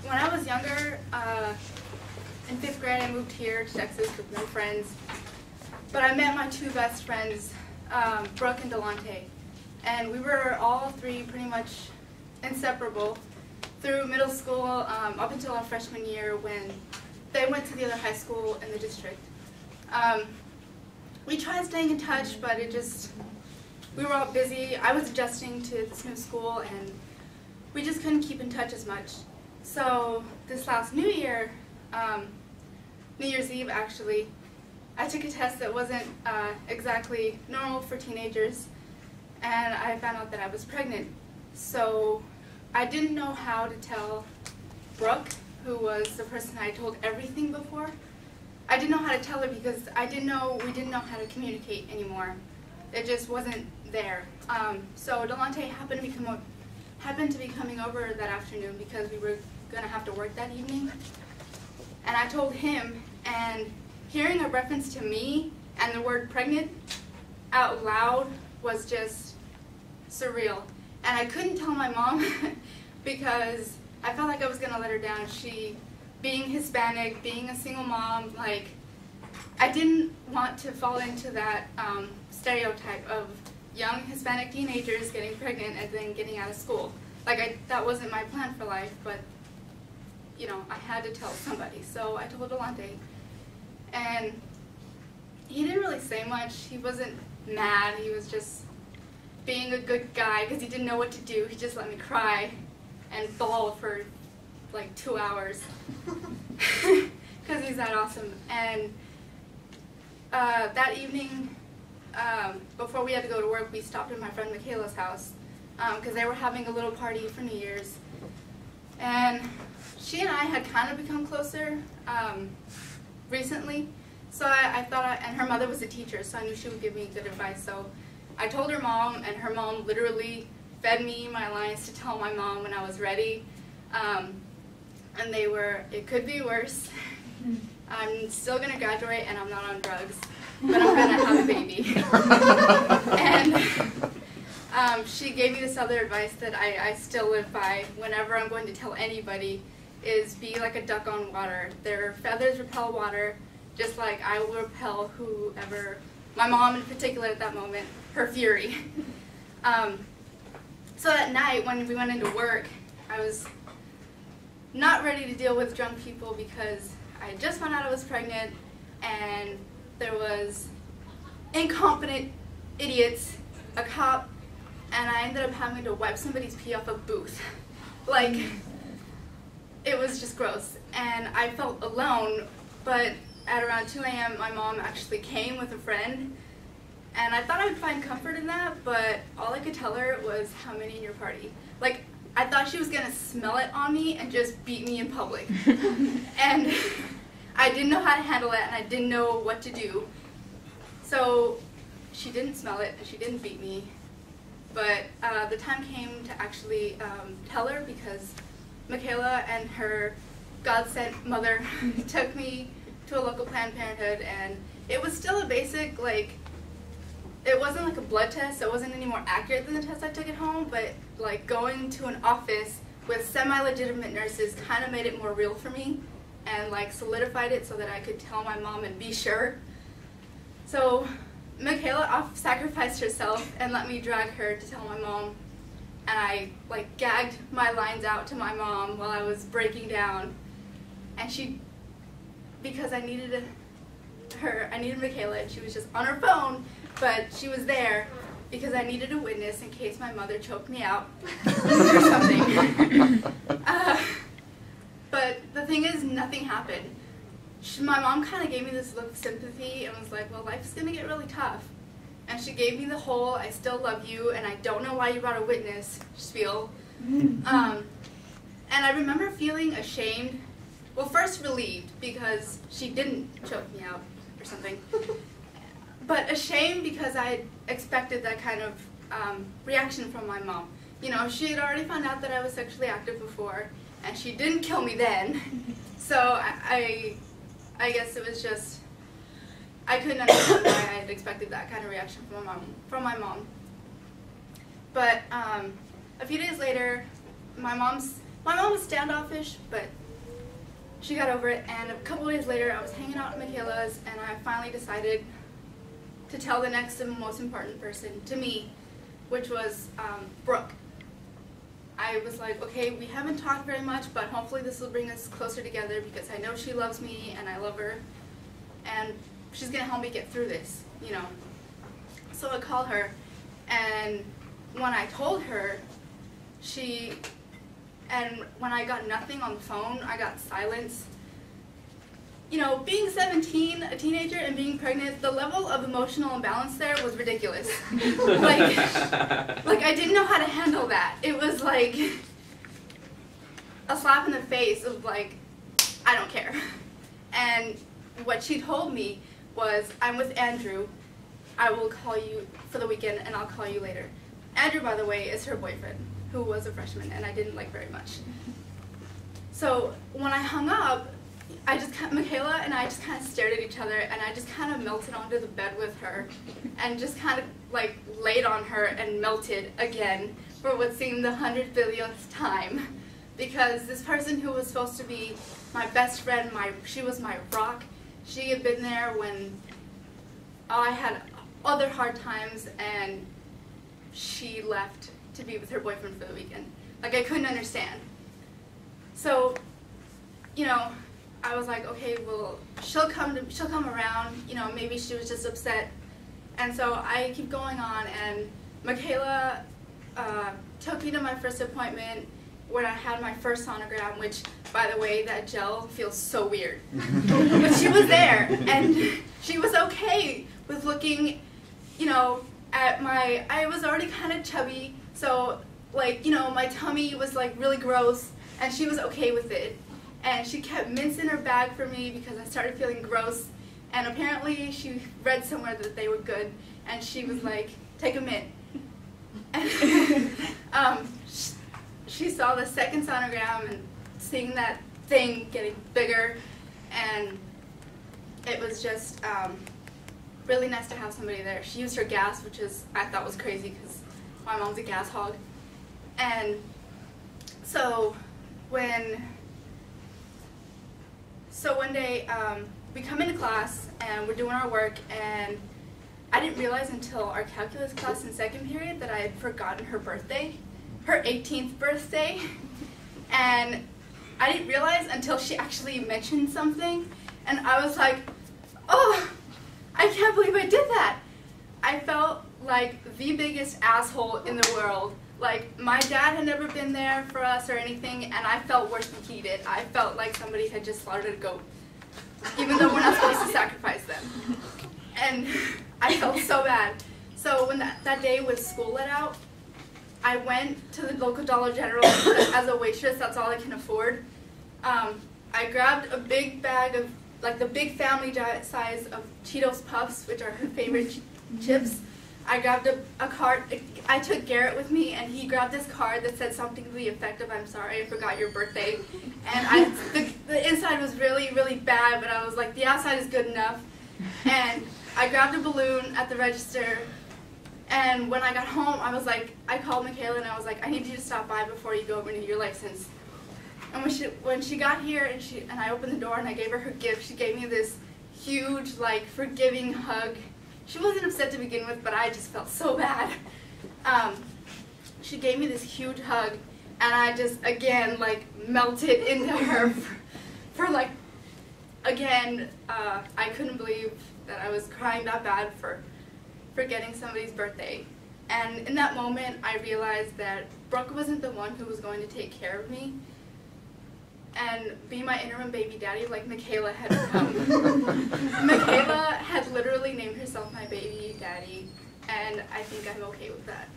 when I was younger, in 5th grade, I moved here to Texas with no friends. But I met my two best friends, Brooke and Delonte. And we were all three pretty much inseparable through middle school up until our freshman year when they went to the other high school in the district. We tried staying in touch, but we were all busy. I was adjusting to this new school, and we just couldn't keep in touch as much. So this last New Year, New Year's Eve actually, I took a test that wasn't exactly normal for teenagers, and I found out that I was pregnant. So I didn't know how to tell Brooke, who was the person I told everything before. I didn't know how to tell her because we didn't know how to communicate anymore. It just wasn't there. So Delonte happened to be coming over that afternoon because we were going to have to work that evening. And I told him, and hearing a reference to me and the word pregnant out loud was just surreal. And I couldn't tell my mom because I felt like I was going to let her down. She, being Hispanic, being a single mom, like, I didn't want to fall into that stereotype of young Hispanic teenagers getting pregnant and then getting out of school. Like, that wasn't my plan for life, but, you know, I had to tell somebody. So I told Delonte. And he didn't really say much. He wasn't mad. He was just being a good guy because he didn't know what to do. He just let me cry and bawl for like 2 hours because he's that awesome. And that evening, before we had to go to work, we stopped at my friend Michaela's house because they were having a little party for New Year's. And she and I had kind of become closer recently, so I thought, and her mother was a teacher, so I knew she would give me good advice. So I told her mom, and her mom literally fed me my lines to tell my mom when I was ready. And they were, it could be worse. I'm still going to graduate and I'm not on drugs, but I'm going to have a baby. And she gave me this other advice that I still live by whenever I'm going to tell anybody, is be like a duck on water. Their feathers repel water, just like I will repel whoever, my mom in particular at that moment, her fury. So that night when we went into work, I was not ready to deal with drunk people because I just found out I was pregnant and there was incompetent idiots, a cop, and I ended up having to wipe somebody's pee off a booth. Like, it was just gross. And I felt alone, but at around 2 a.m. my mom actually came with a friend, and I thought I would find comfort in that, but all I could tell her was, how many in your party? Like, I thought she was going to smell it on me and just beat me in public. And I didn't know how to handle it, and I didn't know what to do. So she didn't smell it, and she didn't beat me. But the time came to actually tell her, because Michaela and her God-sent mother took me to a local Planned Parenthood, and it was still a basic, like, it wasn't like a blood test, so it wasn't any more accurate than the test I took at home, but like going to an office with semi-legitimate nurses kind of made it more real for me and like solidified it so that I could tell my mom and be sure. So Michaela sacrificed herself and let me drag her to tell my mom, and I like gagged my lines out to my mom while I was breaking down, and she, because I needed Michaela, and she was just on her phone, but she was there because I needed a witness in case my mother choked me out or something. But the thing is, nothing happened. My mom kind of gave me this look of sympathy and was like, well, life's going to get really tough. And she gave me the whole, I still love you, and I don't know why you brought a witness spiel. And I remember feeling ashamed. Well, first relieved because she didn't choke me out or something. But ashamed because I expected that kind of reaction from my mom. You know, she had already found out that I was sexually active before, and she didn't kill me then. So I guess it was just, I couldn't understand why I had expected that kind of reaction from my mom. But a few days later, my mom's My mom was standoffish, but she got over it, and a couple days later I was hanging out at Michaela's, and I finally decided to tell the next and most important person to me, which was Brooke. I was like, okay, we haven't talked very much, but hopefully this will bring us closer together because I know she loves me and I love her, and she's gonna help me get through this, you know. So I called her, and when I told her, and when I got nothing on the phone, I got silence. You know, being 17, a teenager, and being pregnant, the level of emotional imbalance there was ridiculous. like I didn't know how to handle that. It was like a slap in the face of like, I don't care. And what she told me was, I'm with Andrew. I will call you for the weekend and I'll call you later. Andrew, by the way, is her boyfriend, who was a freshman and I didn't like very much. So when I hung up, Michaela and I just kind of stared at each other, and I just kind of melted onto the bed with her and just kind of like laid on her and melted again for what seemed the 100 billionth time, because this person who was supposed to be my best friend, she was my rock. She had been there when I had other hard times, and she left to be with her boyfriend for the weekend. Like, I couldn't understand. So, you know, I was like, okay, well, she'll come around, you know, maybe she was just upset. And so I keep going on, and Michaela took me to my first appointment when I had my first sonogram, which, by the way, that gel feels so weird. But she was there, and she was okay with looking, you know, at I was already kind of chubby, so, like, you know, my tummy was, like, really gross, and she was okay with it. And she kept mints in her bag for me because I started feeling gross. And apparently she read somewhere that they were good. And she was like, take a mint. And she saw the second sonogram and seeing that thing getting bigger. And it was just really nice to have somebody there. She used her gas, which I thought was crazy because my mom's a gas hog. And so one day, we come into class, and we're doing our work, and I didn't realize until our calculus class in second period that I had forgotten her birthday, her 18th birthday, and I didn't realize until she actually mentioned something, and I was like, oh, I can't believe I did that. I felt like the biggest asshole in the world. Like, my dad had never been there for us or anything, and I felt worse than he did. I felt like somebody had just slaughtered a goat, even though we're not supposed to sacrifice them. And I felt so bad. So when that day with school let out, I went to the local Dollar General as a waitress. That's all I can afford. I grabbed a big bag of, like, the big family size of Cheetos Puffs, which are her favorite chips. I grabbed a card. I took Garrett with me, and he grabbed this card that said something to the effect of, I'm sorry, I forgot your birthday. And the inside was really, really bad, but I was like, the outside is good enough. And I grabbed a balloon at the register, and when I got home, I called Michaela, and I was like, I need you to stop by before you go renew your license. And when she got here, and I opened the door, and I gave her her gift, she gave me this huge, like, forgiving hug. She wasn't upset to begin with, but I just felt so bad. She gave me this huge hug, and I just, again, like, melted into her for like, again, I couldn't believe that I was crying that bad for forgetting somebody's birthday. And in that moment, I realized that Brooke wasn't the one who was going to take care of me and be my interim baby daddy like Michaela had become. Michaela had literally named herself my baby daddy, and I think I'm okay with that.